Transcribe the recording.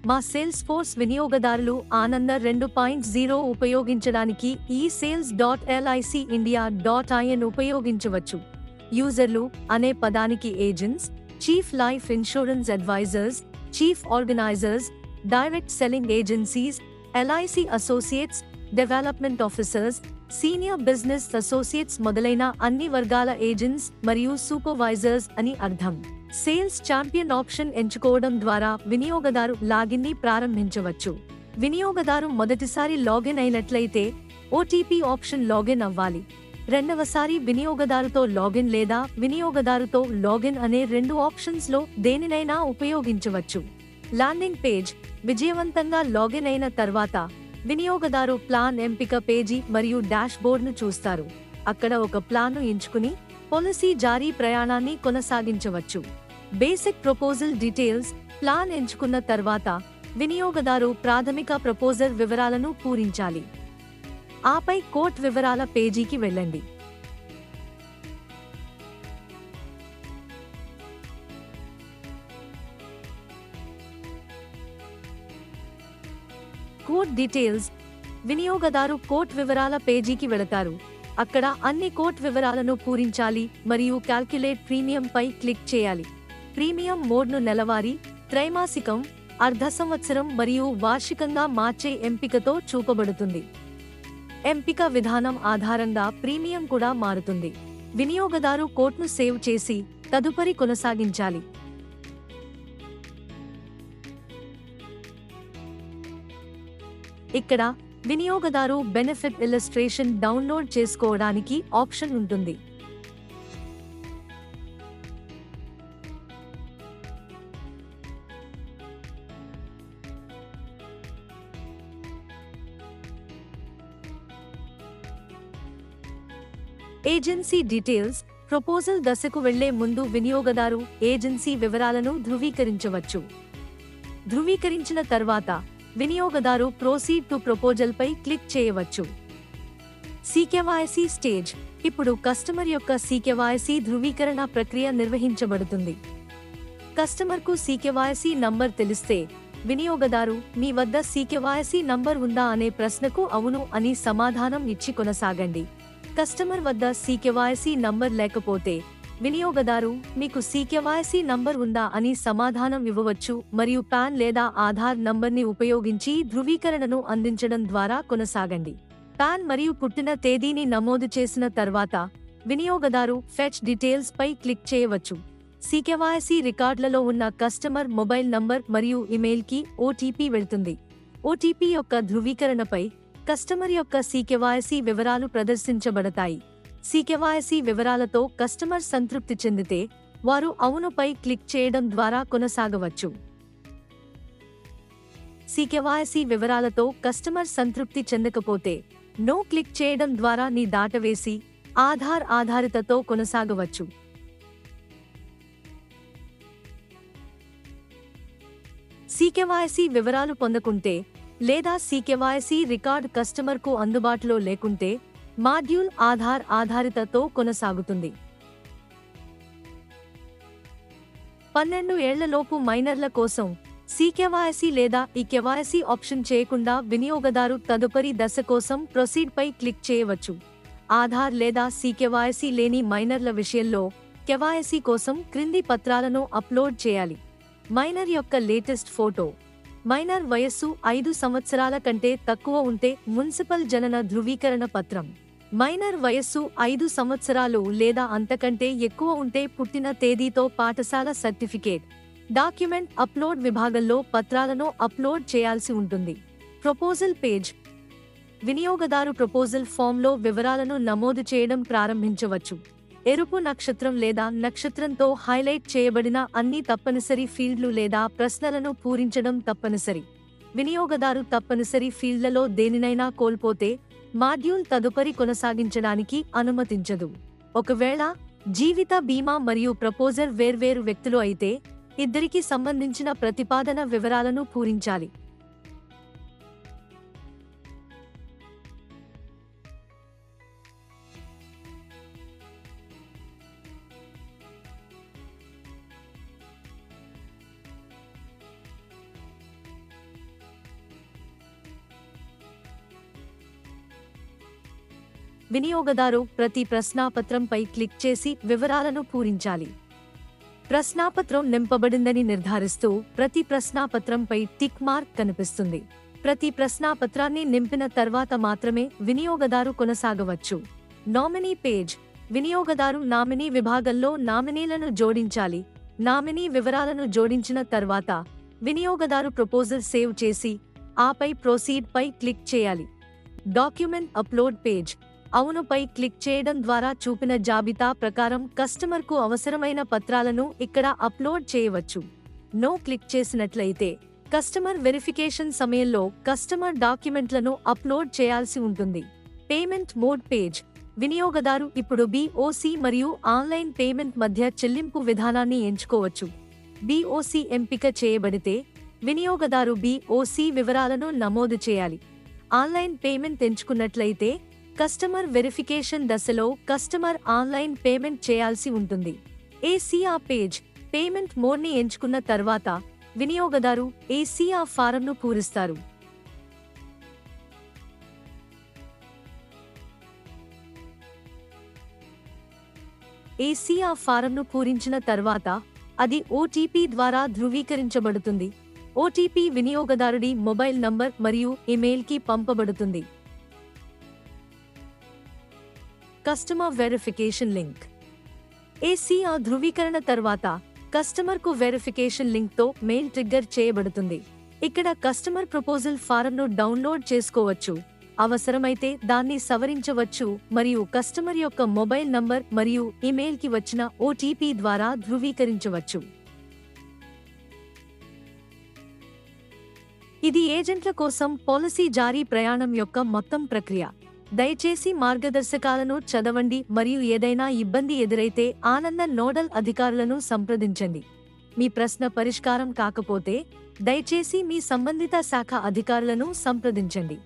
మా sales force వినియోగదారులు ఆనంద 2.0 ఉపయోగించడానికి ఈ sales.licindia.in ఉపయోగించవచ్చు. యూజర్లు అనే పదానికి agents, chief life insurance advisors, chief organisers, direct selling agencies, LIC associates, development officers, senior business associates మొదలైన అన్ని వర్గాల ఏజెంట్స్ మరియు సూపర్వైజర్స్ అని అర్థం. సేల్స్ ఛాంపియన్ ఆప్షన్ ఎంచుకోవడం ద్వారా వినియోగదారు లాగిన్ని ప్రారంభించవచ్చు. వినియోగదారు మొదటిసారి లాగిన్ అయినట్లయితే ఓటీపీ ఆప్షన్ లాగిన్ అవ్వాలి. రెండవసారి వినియోగదారుతో లాగిన్ లేదా వినియోగదారుతో లాగిన్ అనే 2 ఆప్షన్స్లో దేనినైనా ఉపయోగించవచ్చు. ల్యాండింగ్ పేజ్ విజయవంతంగా లాగిన్ అయిన తర్వాత వినియోగదారు ప్లాన్ ఎంపిక పేజీ మరియు డాష్ బోర్డ్ను చూస్తారు. అక్కడ ఒక ప్లాన్ను ఎంచుకుని పాలసీ జారీ ప్రయాణాన్ని కొనసాగించవచ్చు. బేసిక్ ప్రపోజల్ డీటెయిల్స్ ప్లాన్ ఎంచుకున్న తర్వాత వినియోగదారు ప్రాథమిక ప్రపోజల్ వివరాలను పూరించాలి. ఆపై కోట్ వివరాల పేజీకి వెళ్ళండి. కోట్ డీటెయిల్స్ వినియోగదారు కోట్ వివరాల పేజీకి వెళతారు. అక్కడ అన్ని కోట్ వివరాలను పూరించాలి మరియు క్యాల్కులేట్ ప్రీమియం పై క్లిక్ చేయాలి. ప్రీమియం మోడ్ను నెలవారీ, త్రైమాసికం, అర్ధ సంవత్సరం మరియు వార్షికంగా మార్చే ఎంపికతో చూపబడుతుంది. ఎంపిక విధానం ఆధారంగా ప్రీమియం కూడా మారుతుంది. వినియోగదారు కోట్ను సేవ్ చేసి తదుపరి కొనసాగించాలి. ఇక్కడ వినియోగదారు బెనిఫిట్ ఇల్లస్ట్రేషన్ డౌన్లోడ్ చేసుకోవడానికి ఆప్షన్ ఉంటుంది. ఏజెన్సీ డీటెయిల్స్ ప్రపోజల్ దశకు వెళ్లే ముందు వినియోగదారు ఏజెన్సీ వివరాలను ధృవీకరించవచ్చు. ధృవీకరించిన తర్వాత వినియోగదారు ప్రొసీడ్ టు ప్రపోజల్ పై క్లిక్ చేయవచ్చు. సికేవైసీ స్టేజ్ ఇప్పుడు కస్టమర్ యొక్క సికేవైసీ ధృవీకరణ ప్రక్రియ నిర్వహించబడుతుంది. కస్టమర్కు సికేవైసీ నంబర్ తెలిస్తే వినియోగదారు మీ వద్ద సికేవైసీ నంబర్ ఉందా అనే ప్రశ్నకు అవును అని సమాధానం ఇచ్చి కొనసాగండి. కస్టమర్ వద్ద సికేవైసీ నంబర్ లేకపోతే వినియోగదారు మీకు సికేవైసీ నంబర్ ఉందా అని సమాధానం ఇవ్వవచ్చు మరియు పాన్ లేదా ఆధార్ నంబర్ని ఉపయోగించి ధృవీకరణను అందించడం ద్వారా కొనసాగండి. పాన్ మరియు పుట్టిన తేదీని నమోదు చేసిన తర్వాత వినియోగదారు ఫెచ్ డీటెయిల్స్ పై క్లిక్ చేయవచ్చు. సికేవైసీ రికార్డులలో ఉన్న కస్టమర్ మొబైల్ నంబర్ మరియు ఇమెయిల్కి ఓటీపీ వెళ్తుంది. ఓటీపీ యొక్క ధృవీకరణపై కస్టమర్ యొక్క సికేవైసీ వివరాలు ప్రదర్శించబడతాయి. సికేవైసీ వివరాలతో కస్టమర్ సంతృప్తి చెందితే వారు అవునుపై క్లిక్ చేయడం ద్వారా కొనసాగవచ్చు. సికేవైసీ వివరాలతో కస్టమర్ సంతృప్తి చెందకపోతే నో క్లిక్ చేయడం ద్వారా ని దాటవేసి ఆధార్ ఆధారితతో కొనసాగవచ్చు. సికేవైసీ వివరాలు పొందకుంటే లేదా సికేవైసీ రికార్డ్ కస్టమర్కు అందుబాటులో లేకుంటే మాడ్యూల్ ఆధార్ ఆధారితతో కొనసాగుతుంది. 12 ఏళ్లలోపు మైనర్ల కోసం సికేవైసీ లేదా ఈ కేవైసీ ఆప్షన్ చేయకుండా వినియోగదారు తదుపరి దశ కోసం ప్రొసీడ్ పై క్లిక్ చేయవచ్చు. ఆధార్ లేదా సికేవైసీ లేని మైనర్ల విషయంలో కేవైసీ కోసం క్రింది పత్రాలను అప్లోడ్ చేయాలి. మైనర్ యొక్క లేటెస్ట్ ఫోటో, మైనర్ వయస్సు 5 సంవత్సరాల కంటే తక్కువ ఉంటే మున్సిపల్ జనన ధృవీకరణ పత్రం, మైనర్ వయస్సు 5 సంవత్సరాలు లేదా అంతకంటే ఎక్కువ ఉంటే పుట్టిన తేదీతో పాఠశాల సర్టిఫికేట్. డాక్యుమెంట్ అప్లోడ్ విభాగంలో పత్రాలను అప్లోడ్ చేయాల్సి ఉంటుంది. ప్రపోజల్ పేజ్ వినియోగదారు ప్రపోజల్ ఫామ్లో వివరాలను నమోదు చేయడం ప్రారంభించవచ్చు. ఎరుపు నక్షత్రం లేదా నక్షత్రంతో హైలైట్ చేయబడిన అన్ని తప్పనిసరి ఫీల్డ్లు లేదా ప్రశ్నలను పూరించడం తప్పనిసరి. వినియోగదారు తప్పనిసరి ఫీల్డ్లలో దేనినైనా కోల్పోతే మాడ్యూల్ తదుపరి కొనసాగించడానికి అనుమతించదు. ఒకవేళ జీవిత బీమా మరియు ప్రపోజల్ వేర్వేరు వ్యక్తులు అయితే ఇద్దరికి సంబంధించిన ప్రతిపాదన వివరాలను పూరించాలి. వినియోగదారు ప్రతి ప్రశ్నాపత్రంపై క్లిక్ చేసి వివరాలను పూరించాలి. ప్రశ్నాపత్రం నింపబడిందని నిర్ధారిస్తూ ప్రతి ప్రశ్నాపత్రంపై టిక్ మార్క్ కనిపిస్తుంది. ప్రతి ప్రశ్నాపత్రాన్ని నింపిన తర్వాత మాత్రమే వినియోగదారు కొనసాగవచ్చు. Nominee page. వినియోగదారు నామినీ విభాగంలో నామినీలను జోడించాలి. నామినీ వివరాలను జోడించిన తర్వాత వినియోగదారు ప్రపోజల్ సేవ్ చేసి ఆపై ప్రొసీడ్ పై క్లిక్ చేయాలి. Document upload page. అవును పై క్లిక్ చేయడం ద్వారా చూపిన జాబితా ప్రకారం కస్టమర్కు అవసరమైన పత్రాలను ఇక్కడ అప్లోడ్ చేయవచ్చు. నో క్లిక్ చేసినట్లయితే కస్టమర్ వెరిఫికేషన్ సమయంలో కస్టమర్ డాక్యుమెంట్లను అప్లోడ్ చేయాల్సి ఉంటుంది. Payment mode page. వినియోగదారు ఇప్పుడు BOC మరియు ఆన్లైన్ పేమెంట్ మధ్య చెల్లింపు విధానాన్ని ఎంచుకోవచ్చు. BOC ఎంపిక చేయబడితే వినియోగదారు BOC వివరాలను నమోదు చేయాలి. ఆన్లైన్ పేమెంట్ ఎంచుకున్నట్లయితే కస్టమర్ వెరిఫికేషన్ దశలో కస్టమర్ ఆన్లైన్ పేమెంట్ చేయాల్సి ఉంటుంది. ACR page. పేమెంట్ మోడ్ని ఎంచుకున్న తర్వాత వినియోగదారు ACR ఫారంను పూరిస్తారు. ACR ఫారంను పూరించిన తర్వాత అది OTP ద్వారా ధృవీకరించబడుతుంది. OTP వినియోగదారుడి మొబైల్ నంబర్ మరియు ఇమెయిల్కి పంపబడుతుంది. Customer verification link. ACR ధృవీకరణ తర్వాత కస్టమర్కు వెరిఫికేషన్ లింక్తో మెయిల్ ట్రిగ్గర్ చేయబడుతుంది. ఇక్కడ కస్టమర్ ప్రపోజల్ ఫారంను డౌన్లోడ్ చేసుకోవచ్చు, అవసరమైతే దాన్ని సవరించవచ్చు మరియు కస్టమర్ యొక్క మొబైల్ నంబర్ మరియు ఇమెయిల్కి వచ్చిన OTP ద్వారా ధృవీకరించవచ్చు. ఇది ఏజెంట్ల కోసం పాలసీ జారీ ప్రయాణం యొక్క మొత్తం ప్రక్రియ. దయచేసి మార్గదర్శకాలను చదవండి మరియు ఏదైనా ఇబ్బంది ఎదురైతే ఆనంద నోడల్ అధికారులను సంప్రదించండి. మీ ప్రశ్న పరిష్కారం కాకపోతే దయచేసి మీ సంబంధిత శాఖ అధికారులను సంప్రదించండి.